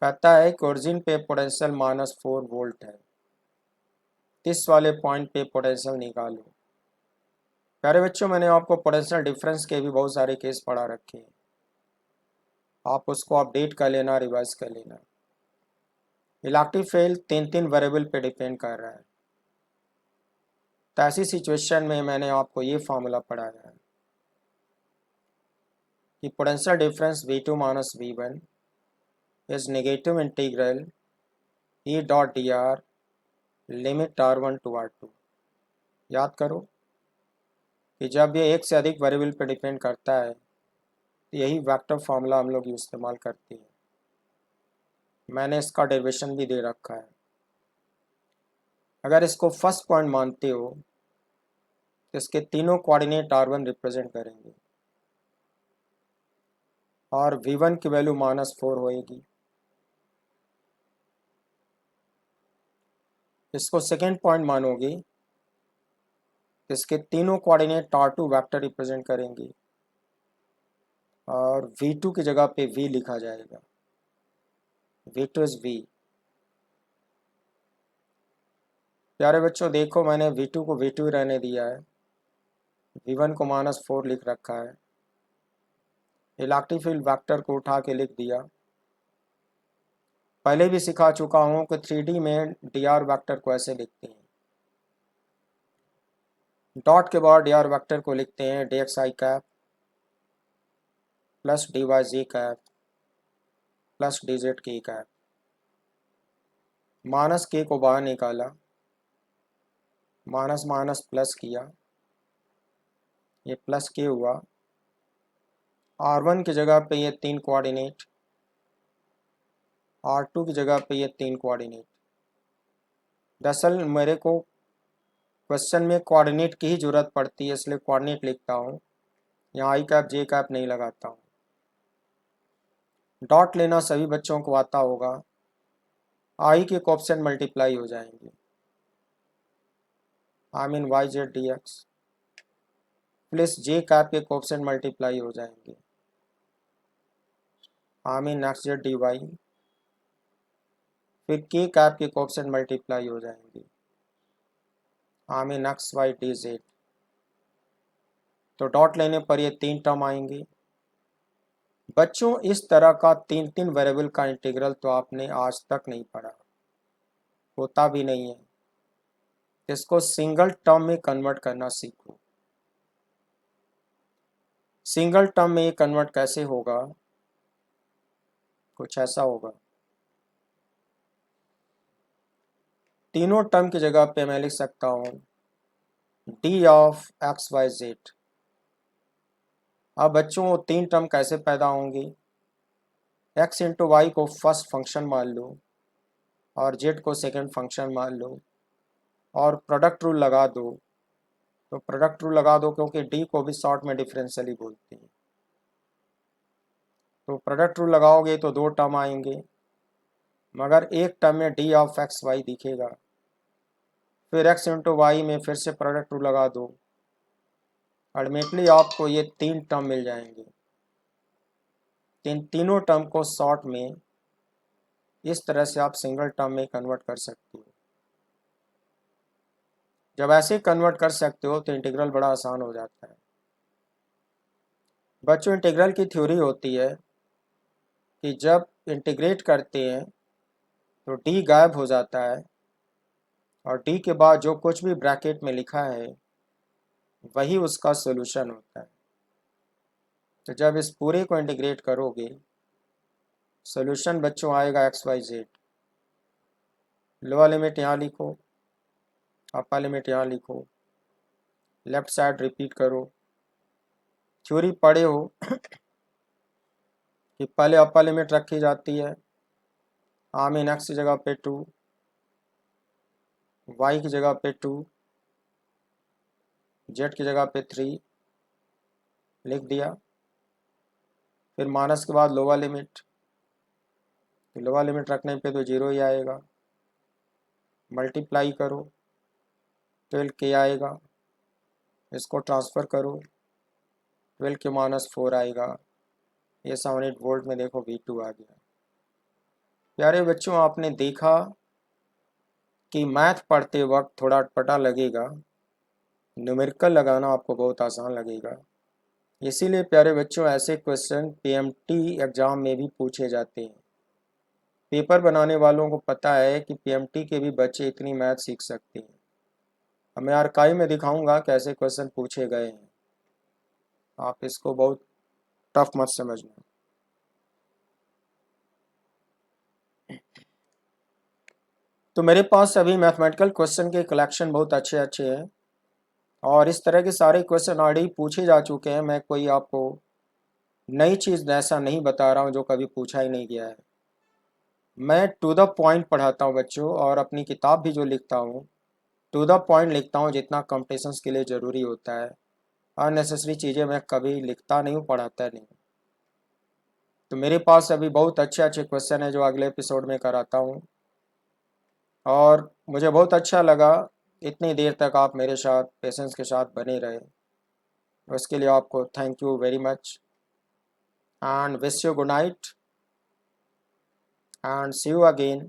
कहता है कि origin पे potential minus 4 volt है, इस वाले पॉइंट पे पोटेंशियल निकालो। प्यारे बच्चों मैंने आपको पोटेंशियल डिफरेंस के भी बहुत सारे केस पढ़ा रखे हैं, आप उसको अपडेट कर लेना, रिवाइज कर लेना। इलेक्ट्रिक फील्ड 3 वेरिएबल पे डिपेंड कर रहा है, तो ऐसी सिचुएशन में मैंने आपको ये फार्मूला पढ़ाया है कि potential difference V2 minus V1 is negative integral E dot D R limit R1 to R2। याद करो कि जब ये एक से अधिक वेरिएबल पे डिपेंड करता है तो यही वेक्टर फार्मूला हम लोग इस्तेमाल करते हैं। मैंने इसका डेरिवेशन भी दे रखा है। अगर इसको फर्स्ट पॉइंट मानते हो तो इसके तीनों कोऑर्डिनेट R1 रिप्रेजेंट करेंगे और V1 की वैल्यू -4 होएगी। इसको सेकेंड पॉइंट मानोगे तो इसके तीनों कोऑर्डिनेट R2 वेक्टर रिप्रेजेंट करेंगे और V2 की जगह पे V लिखा जाएगा, V2 इज V। प्यारे बच्चों देखो मैंने V2 को V2 ही रहने दिया है, V1 को -4 लिख रखा है, इलेक्ट्रिक फील्ड वेक्टर को उठा के लिख दिया। पहले भी सिखा चुका हूँ कि 3D में dr वेक्टर को ऐसे लिखते हैं, डॉट के बाद dr वेक्टर को लिखते हैं dxi cap plus dyj cap plus dz k cap. Minus k को बाहर निकाला, माइनस माइनस प्लस किया, ये प्लस k हुआ। R1 की जगह पे ये 3 कोऑर्डिनेट, R2 की जगह पे ये 3 कोऑर्डिनेट। दरअसल मेरे को क्वेश्चन में कोऑर्डिनेट की ही जरूरत पड़ती है, इसलिए कोऑर्डिनेट लिखता हूँ, यहाँ आई कैप जे कैप नहीं लगाता हूँ। डॉट लेना सभी बच्चों को आता होगा, आई के कोएफिशिएंट मल्टीप्लाई हो जाएंगे, Y Z D X plus J cap के कोएफिशिएंट मल्टीप्लाई हो जाएंगे, एक्स जेड डी वाई फिर के कैप के कोएफिशिएंट मल्टीप्लाई हो जाएंगे, आमीन एक्स वाई डी जेड, तो डॉट लेने पर ये 3 टर्म आएंगे। बच्चों इस तरह का 3 वेरिएबल का इंटीग्रल तो आपने आज तक नहीं पढ़ा, होता भी नहीं है। इसको सिंगल टर्म में कन्वर्ट करना सीखो। सिंगल टर्म में कन्वर्ट कैसे होगा, कुछ ऐसा होगा, तीनों टर्म की जगह पे मैं लिख सकता हूँ D of X Y Z. अब बच्चों वो 3 टर्म कैसे पैदा होंगी, एक्स इंटू वाई को फर्स्ट फंक्शन मान लो और जेड को सेकंड फंक्शन मान लो और प्रोडक्ट रूल लगा दो। तो प्रोडक्ट रूल लगा दो क्योंकि डी को भी शॉर्ट में डिफरेंशियली बोलते हैं। तो प्रोडक्ट रूल लगाओगे तो 2 टर्म आएंगे, मगर एक टर्म में डी ऑफ एक्स वाई दिखेगा। फिर एक्स इंटू वाई में फिर से प्रोडक्ट रूल लगा दो, अल्टीमेटली आपको ये 3 टर्म मिल जाएंगे। तीनों टर्म को शॉर्ट में इस तरह से आप सिंगल टर्म में कन्वर्ट कर सकते हो। जब ऐसे कन्वर्ट कर सकते हो तो इंटीग्रल बड़ा आसान हो जाता है। बच्चों इंटीग्रल की थ्योरी होती है कि जब इंटीग्रेट करते हैं तो डी गायब हो जाता है और डी के बाद जो कुछ भी ब्रैकेट में लिखा है वही उसका सॉल्यूशन होता है। तो जब इस पूरे को इंटीग्रेट करोगे सॉल्यूशन बच्चों आएगा X Y Z. Lower limit यहाँ लिखो, अपर लिमिट यहाँ लिखो, लेफ्ट साइड रिपीट करो। थ्योरी पढ़े हो कि पहले अपर लिमिट रखी जाती है, आमीन एक्स की जगह पे 2, वाई की जगह पे 2, जेड की जगह पे 3 लिख दिया। फिर माइनस के बाद लोअर लिमिट, तो लोअर लिमिट रखने पे तो 0 ही आएगा। मल्टीप्लाई करो 12 के आएगा, इसको ट्रांसफ़र करो 12 के -4 आएगा। ये 78 वोल्ट में देखो V2 आ गया। प्यारे बच्चों आपने देखा कि मैथ पढ़ते वक्त थोड़ा अटपटा लगेगा, न्यूमेरिकल लगाना आपको बहुत आसान लगेगा। इसीलिए प्यारे बच्चों ऐसे क्वेश्चन PMT एग्ज़ाम में भी पूछे जाते हैं। पेपर बनाने वालों को पता है कि PMT के भी बच्चे इतनी मैथ सीख सकते हैं। अब मैं आर्काइव में दिखाऊंगा कैसे क्वेश्चन पूछे गए हैं, आप इसको बहुत टफ मत समझना। तो मेरे पास अभी मैथमेटिकल क्वेश्चन के कलेक्शन बहुत अच्छे अच्छे हैं और इस तरह के सारे क्वेश्चन ऑलरेडी पूछे जा चुके हैं। मैं कोई आपको नई चीज़ ऐसा नहीं बता रहा हूँ जो कभी पूछा ही नहीं गया है। मैं टू द पॉइंट पढ़ाता हूँ बच्चों, और अपनी किताब भी जो लिखता हूँ टू द पॉइंट लिखता हूँ, जितना कॉम्पिटिशन्स के लिए ज़रूरी होता है। अननेसेसरी चीज़ें मैं कभी लिखता नहीं हूँ, पढ़ाता नहीं। तो मेरे पास अभी बहुत अच्छे अच्छे क्वेश्चन हैं जो अगले एपिसोड में कराता हूँ, और मुझे बहुत अच्छा लगा इतनी देर तक आप मेरे साथ पेशेंस के साथ बने रहे। उसके लिए आपको thank you very much and wish you good night and see you again